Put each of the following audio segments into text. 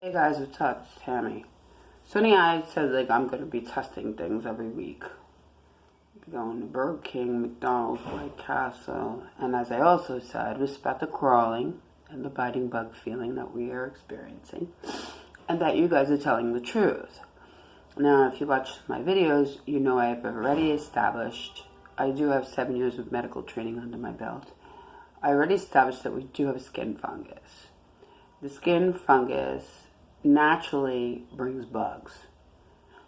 Hey guys, what's up? It's Tammy. So I said I'm gonna be testing things every week. Be going to Burger King, McDonald's, White Castle, and as I also said, was about the crawling and the biting bug feeling that we are experiencing, and that you guys are telling the truth. Now, if you watch my videos, you know I've already established I do have 7 years of medical training under my belt. I already established that we do have a skin fungus. The skin fungus naturally brings bugs.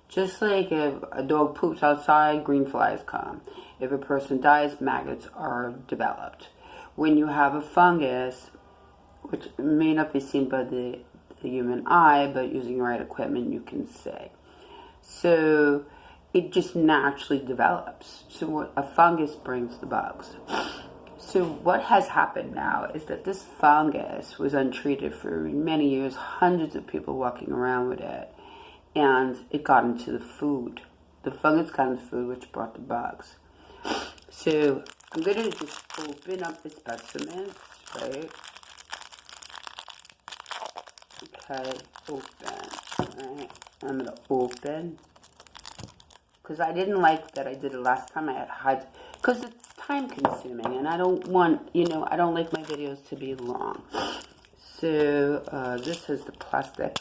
Just like if a dog poops outside, green flies come. If a person dies, maggots are developed. When you have a fungus, which may not be seen by the human eye, but using the right equipment you can see. So it just naturally develops. So what a fungus brings the bugs. So what has happened now is that this fungus was untreated for many years, hundreds of people walking around with it, and it got into the food. The fungus got into food, which brought the bugs. So I'm going to just open up the specimens, right? Okay, open, right? I'm going to open, because I didn't like that I did it last time. I had hides, because it's time consuming, and I don't want, I don't like my videos to be long. So this is the plastic.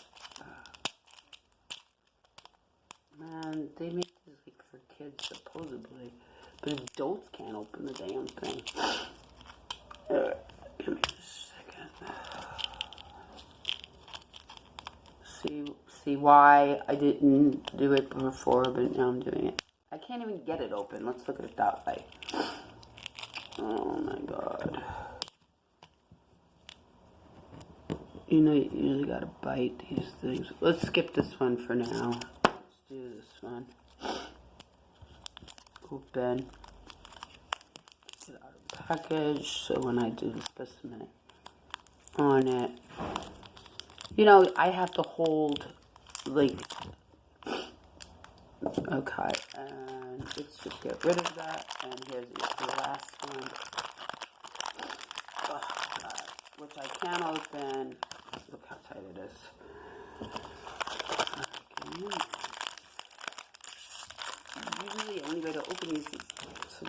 Man, they make this for kids supposedly, but adults can't open the damn thing. Give me a second. See why I didn't do it before, but now I'm doing it. I can't even get it open. Let's look at it that way. Oh my god. You usually gotta bite these things. Let's skip this one for now. Let's do this one. Open. Get out of the package, so when I do the specimen on it, I have to hold, okay, and let's just get rid of that, and here's the last one. Oh, God. Which I can open. Look how tight it is. Okay. Usually the only way to open these is to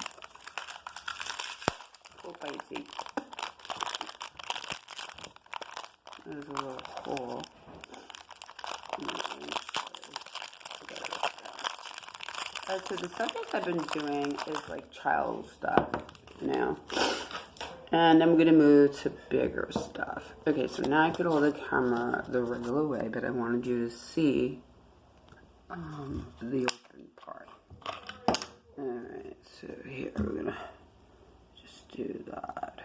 pull by your feet. There's a little hole. So the subject I've been doing is child stuff now. And I'm going to move to bigger stuff. Okay, so now I could hold the camera the regular way, but I wanted you to see the open part. Alright, so here we're going to just do that.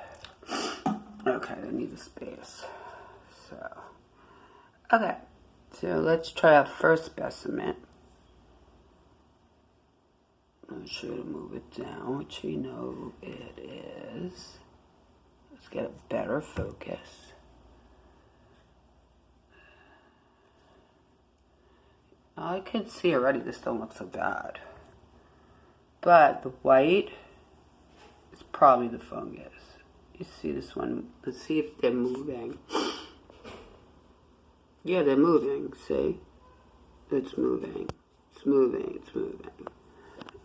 Okay, I need the space. Okay, so let's try our first specimen. I'm sure to move it down, which we know it is. Let's get a better focus. I can see already this don't look so bad. But the white is probably the fungus. You see this one? Let's see if they're moving. Yeah, they're moving, see? It's moving. It's moving, it's moving.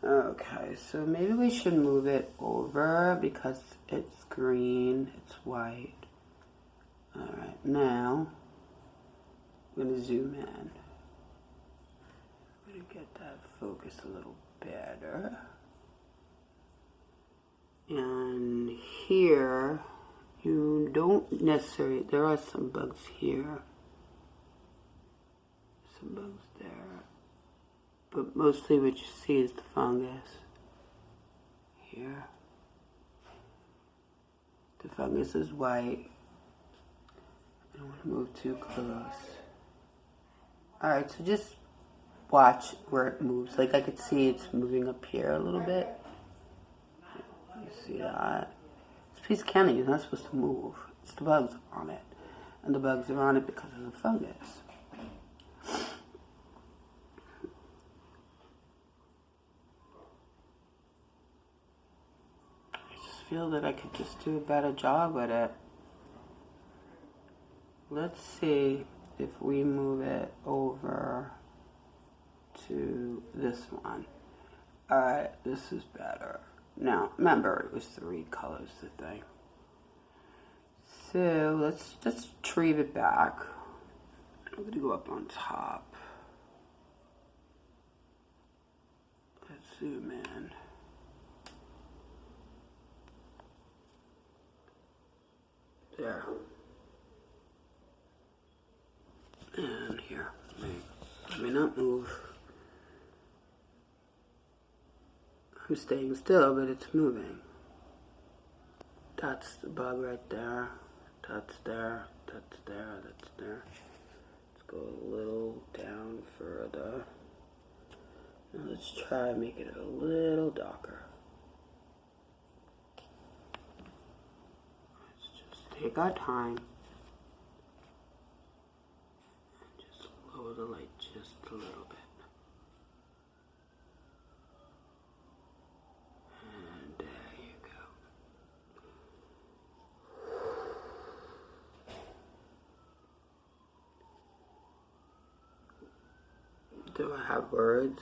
Okay, so maybe we should move it over because it's green, it's white. Alright, now I'm going to zoom in. I'm going to get that focus a little better. And here, you don't necessarily, there are some bugs here. Some bugs there. But mostly what you see is the fungus here. The fungus is white. I don't want to move too close. Alright, so just watch where it moves. I could see it's moving up here a little bit. You see that? This piece of candy is not supposed to move. It's the bugs on it. And the bugs are on it because of the fungus. Feel that I could just do a better job with it. Let's see if we move it over to this one. Alright, this is better. Now, remember, it was 3 colors, the thing. So, let's just retrieve it back. I'm going to go up on top. Let's zoom in. There. And here. Let me not move. I'm staying still, but it's moving. That's the bug right there. That's there. That's there. That's there. Let's go a little down further. Now let's try and make it a little darker. Let's just take our time. And just lower the light just a little bit. And there you go. Do I have words?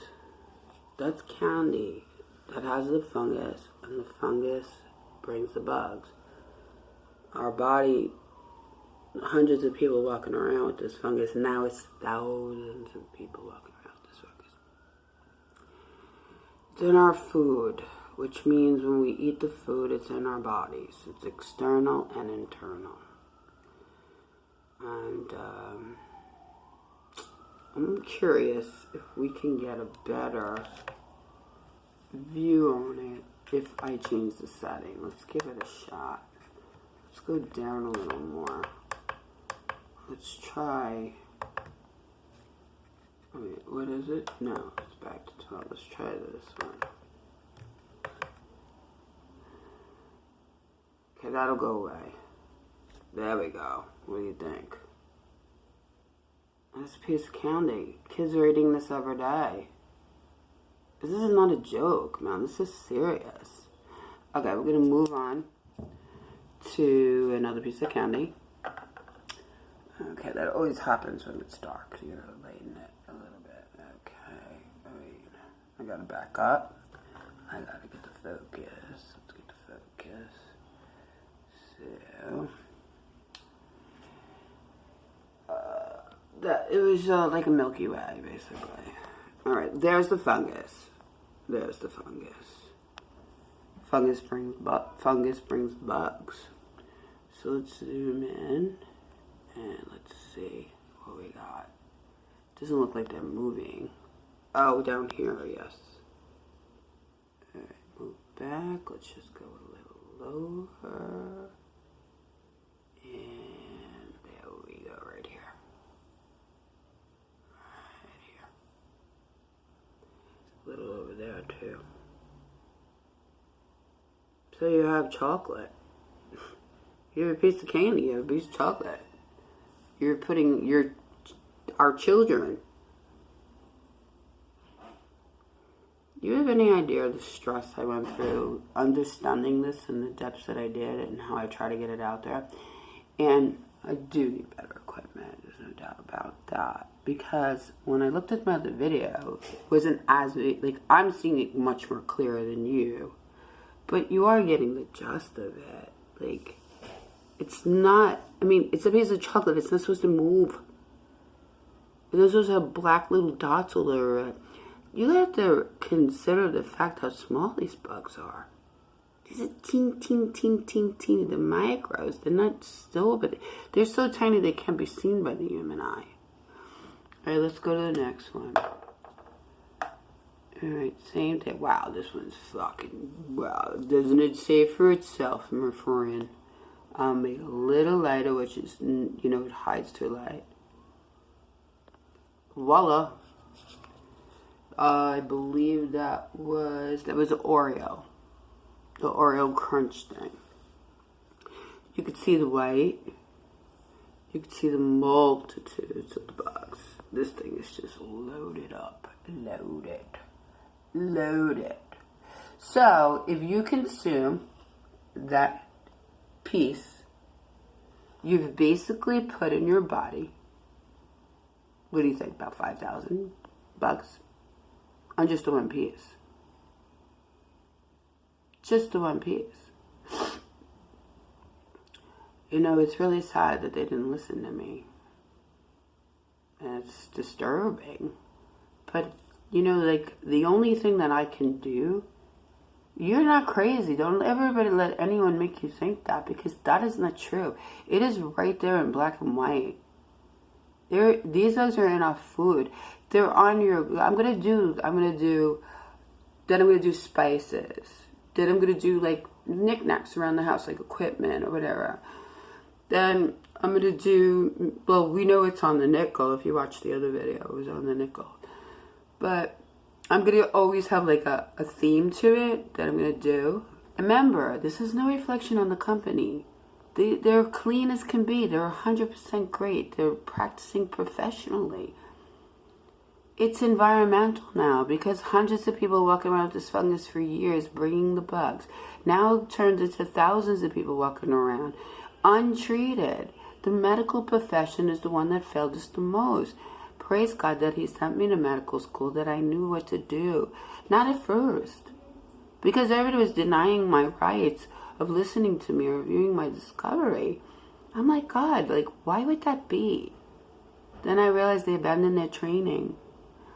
That's candy that has the fungus, and the fungus brings the bugs. Our body, hundreds of people walking around with this fungus, and now it's thousands of people walking around with this fungus. It's in our food, which means when we eat the food, it's in our bodies. It's external and internal. And I'm curious if we can get a better view on it if I change the setting. Let's give it a shot. Let's go down a little more. Let's try. Wait, what is it? No, it's back to top. Let's try this one. Okay, that'll go away. There we go. What do you think? This piece of candy. Kids are eating this every day. This is not a joke, man. This is serious. Okay, we're gonna move on to another piece of candy. Okay, that always happens when it's dark. So you gotta lighten it a little bit. Okay, wait. I gotta back up. I gotta get the focus. Let's get the focus. So. It was like a Milky Way, basically. Alright, there's the fungus. There's the fungus. Fungus brings bugs. So let's zoom in and let's see what we got. Doesn't look like they're moving. Oh, down here, yes. Alright, move back. Let's just go a little lower. And there we go, right here. A little over there too. So you have chocolate. You have a piece of candy, you have a piece of chocolate. You're putting our children. You have any idea the stress I went through understanding this in the depths that I did and how I try to get it out there? And I do need better equipment, there's no doubt about that. Because when I looked at my other video, it wasn't as, like, I'm seeing it much more clearer than you. But you are getting the gist of it. Like, it's not, I mean, it's a piece of chocolate. It's not supposed to move. It's not supposed to have black little dots all over it. You have to consider the fact how small these bugs are. These are teeny, the micros. They're not so, but they're so tiny they can't be seen by the human eye. Alright, let's go to the next one. Alright, same thing. Wow, this one's fucking, wow. Doesn't it say for itself? I'm referring. Make it a little lighter, which is, you know, it hides too light. Voila. I believe that was Oreo. The Oreo crunch thing. You could see the white. You could see the multitudes of the bugs. This thing is just loaded up. Loaded. So, if you consume that piece, you've basically put in your body What do you think? About $5,000 on just the one piece. Just the one piece. You know, it's really sad that they didn't listen to me. And it's disturbing. But, you know, like, the only thing that I can do, you're not crazy. Don't everybody let anyone make you think that, because that is not true. It is right there in black and white. These eggs are in our food. They're on your, then I'm gonna do spices. Then I'm gonna do like knickknacks around the house, like equipment or whatever. Then I'm gonna do, well, we know it's on the nickel. If you watch the other video, it was on the nickel. But I'm gonna always have like a theme to it that I'm gonna do. Remember, this is no reflection on the company. They're clean as can be. They're 100% great. They're practicing professionally. It's environmental now, because hundreds of people walking around with this fungus for years, bringing the bugs. Now it turns into thousands of people walking around untreated. The medical profession is the one that failed us the most. Praise God that He sent me to medical school, that I knew what to do. Not at first, because everybody was denying my rights of listening to me or viewing my discovery. I'm like, God, like, why would that be? Then I realized they abandoned their training.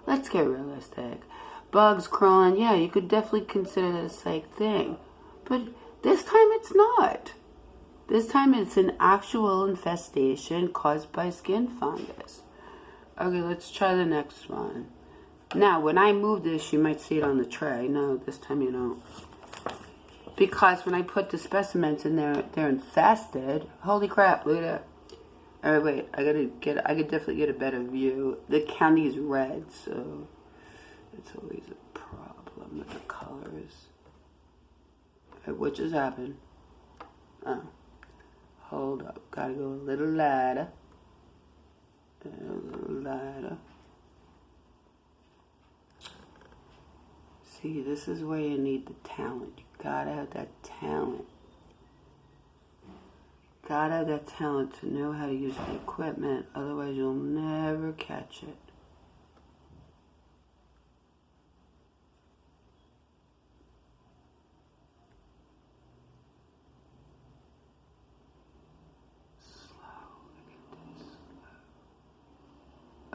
Let's get realistic. Bugs crawling, yeah, you could definitely consider it a psych thing. But this time it's not. This time it's an actual infestation caused by skin fungus. Okay, let's try the next one. Now, when I move this, you might see it on the tray. No, this time you don't. Because when I put the specimens in there, they're infested. Holy crap, look at that. Alright, wait, I could definitely get a better view. The county is red, so it's always a problem with the colors. Alright, what just happened? Oh, hold up, gotta go a little lighter. A little lighter. See, this is where you need the talent. You gotta have that talent. Gotta have that talent to know how to use the equipment, otherwise you'll never catch it.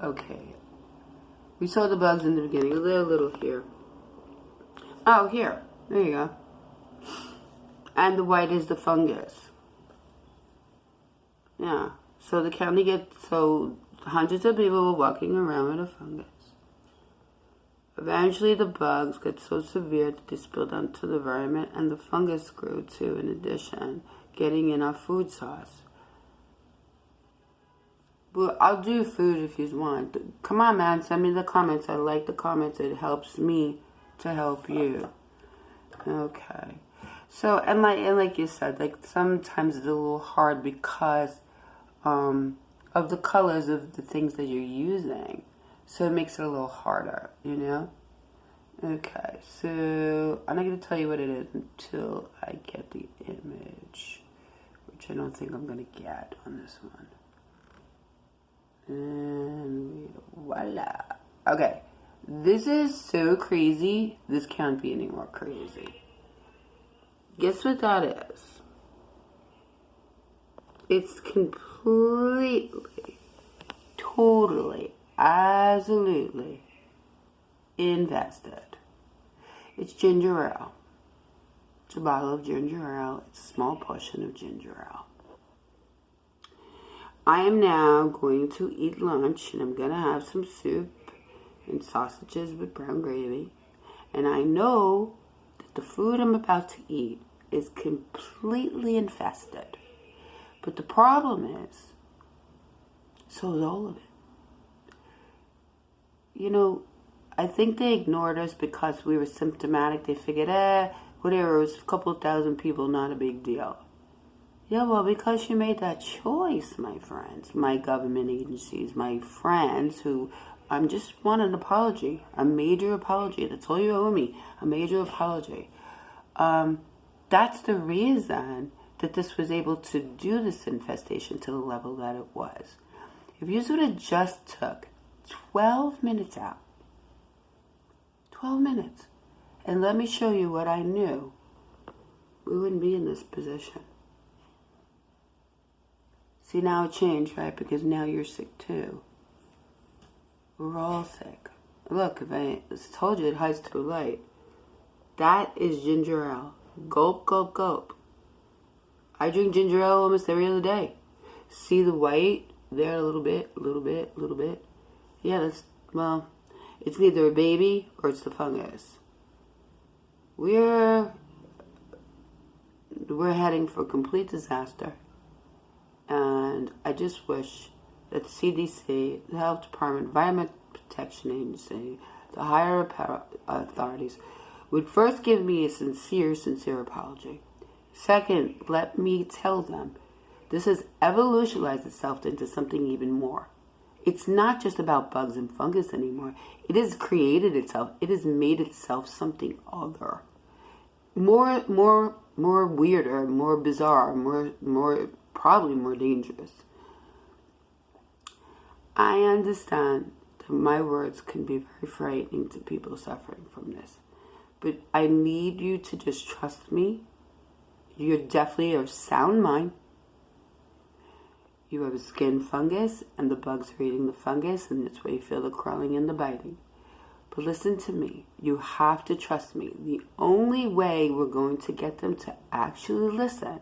Okay. We saw the bugs in the beginning. They're a little here. Oh, here. There you go. And the white is the fungus. Yeah. So the county so hundreds of people were walking around with a fungus. Eventually the bugs got so severe that they spilled onto the environment, and the fungus grew too, in addition, getting in our food source. But I'll do food if you want. Come on, man, send me the comments. I like the comments. It helps me to help you. Okay. So, and like you said, like sometimes it's a little hard because of the colors of the things that you're using. So it makes it a little harder, you know? Okay, so I'm not going to tell you what it is until I get the image, which I don't think I'm going to get on this one. And voila. Okay, this is so crazy. This can't be any more crazy. Guess what that is? It's completely, totally, absolutely invested. It's ginger ale. It's a bottle of ginger ale. It's a small portion of ginger ale. I am now going to eat lunch, and I'm going to have some soup and sausages with brown gravy. And I know that the food I'm about to eat is completely infested. But the problem is, so is all of it. You know, I think they ignored us because we were symptomatic. They figured, whatever, it was a couple thousand people, not a big deal. Yeah, well, because you made that choice, my friends, my government agencies, my friends who, I'm just want an apology, a major apology. That's all you owe me, a major apology. That's the reason that this was able to do this infestation to the level that it was. If you would have just took 12 minutes out. 12 minutes. And let me show you what I knew. We wouldn't be in this position. See, now it changed, right? Because now you're sick too. We're all sick. Look, if I told you it hides through light. That is ginger ale. Gulp, gulp, gulp. I drink ginger ale almost every other day. See the white there a little bit, a little bit, a little bit. Yeah, that's, well, it's either a baby or it's the fungus. We're heading for complete disaster. And I just wish that the CDC, the Health Department, Environmental Protection Agency, the higher authorities would first give me a sincere apology. Second, let me tell them this has evolutionized itself into something even more. It's not just about bugs and fungus anymore. It has created itself. It has made itself something other. More weirder, more bizarre, probably more dangerous. I understand that my words can be very frightening to people suffering from this. But I need you to just trust me. You're definitely of sound mind. You have a skin fungus, and the bugs are eating the fungus, and that's why you feel the crawling and the biting. But listen to me. You have to trust me. The only way we're going to get them to actually listen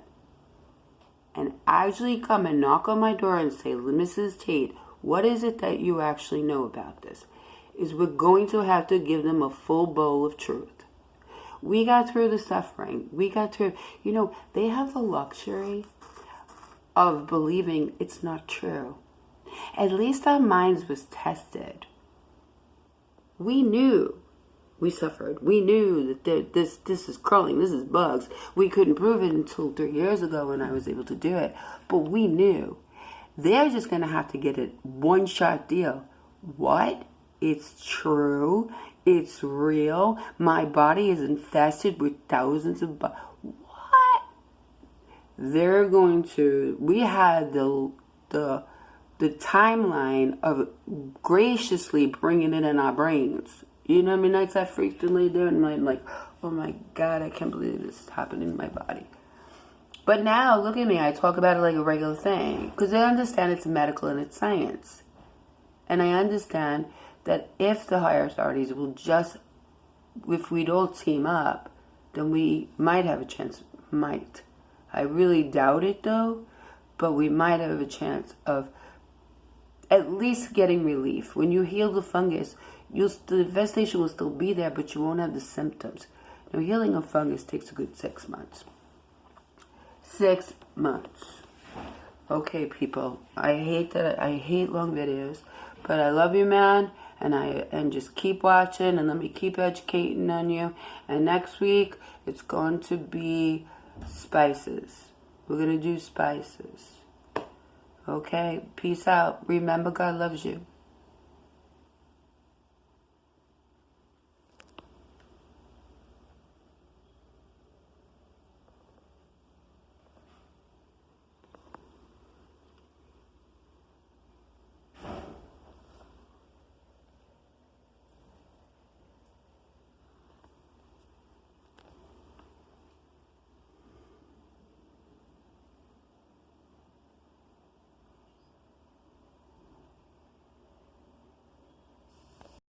and actually come and knock on my door and say, Mrs. Tate, what is it that you actually know about this? Is we're going to have to give them a full bowl of truth. We got through the suffering. We got through, they have the luxury of believing it's not true. At least our minds was tested. We knew we suffered. We knew that this is crawling, this is bugs. We couldn't prove it until 3 years ago when I was able to do it. But we knew. They're just going to have to get a one-shot deal. What? It's true. It's real. My body is infested with thousands of bugs. What? They're going to... We had the timeline of graciously bringing it in our brains. You know what I mean? Nights I frequently do, and I'm like, oh my God, I can't believe this is happening in my body. But now, look at me. I talk about it like a regular thing. Because I understand it's medical and it's science. And I understand that if the higher authorities will just, if we'd all team up, then we might have a chance. Might. I really doubt it though, but we might have a chance of at least getting relief. When you heal the fungus, the infestation will still be there, but you won't have the symptoms. Now, healing a fungus takes a good 6 months. 6 months. Okay, people. I hate long videos, but I love you, man. And just keep watching and let me keep educating on you. And next week, it's going to be spices. We're going to do spices. Okay? Peace out. Remember, God loves you.